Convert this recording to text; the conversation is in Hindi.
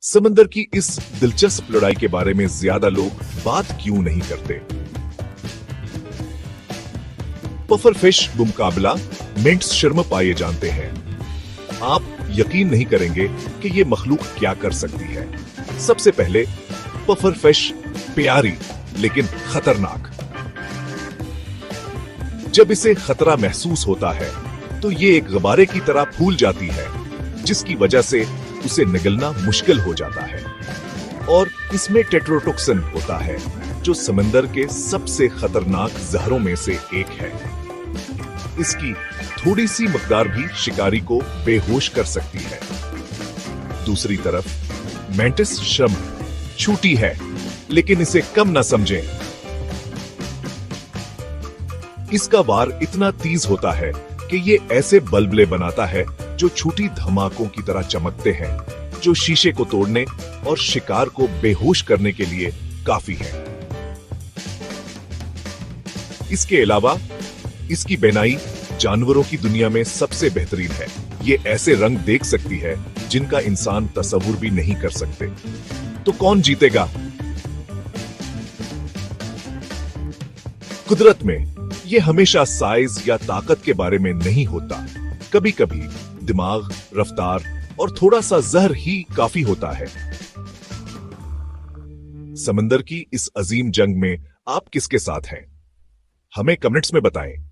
समंदर की इस दिलचस्प लड़ाई के बारे में ज्यादा लोग बात क्यों नहीं करते? पफरफिश मुकाबला मिंट्स शर्म पाए जानते हैं। आप यकीन नहीं करेंगे कि ये मखलूक क्या कर सकती है। सबसे पहले पफरफिश प्यारी लेकिन खतरनाक। जब इसे खतरा महसूस होता है तो ये एक गुब्बारे की तरह फूल जाती है, जिसकी वजह से उसे निगलना मुश्किल हो जाता है। और इसमें टेट्रोटॉक्सिन होता है, जो समंदर के सबसे खतरनाक जहरों में से एक है। इसकी थोड़ी सी मकदार भी शिकारी को बेहोश कर सकती है। दूसरी तरफ मैंटिस श्रम्प छोटी है, लेकिन इसे कम ना समझें। इसका वार इतना तेज होता है कि ये ऐसे बल्बले बनाता है जो छोटी धमाकों की तरह चमकते हैं, जो शीशे को तोड़ने और शिकार को बेहोश करने के लिए काफी है। इसके अलावा इसकी बेनाई जानवरों की दुनिया में सबसे बेहतरीन है। ये ऐसे रंग देख सकती है जिनका इंसान तस्वुर भी नहीं कर सकते। तो कौन जीतेगा? कुदरत में ये हमेशा साइज या ताकत के बारे में नहीं होता। कभी कभी दिमाग, रफ्तार और थोड़ा सा जहर ही काफी होता है। समंदर की इस अजीम जंग में आप किसके साथ हैं? हमें कमेंट्स में बताएं।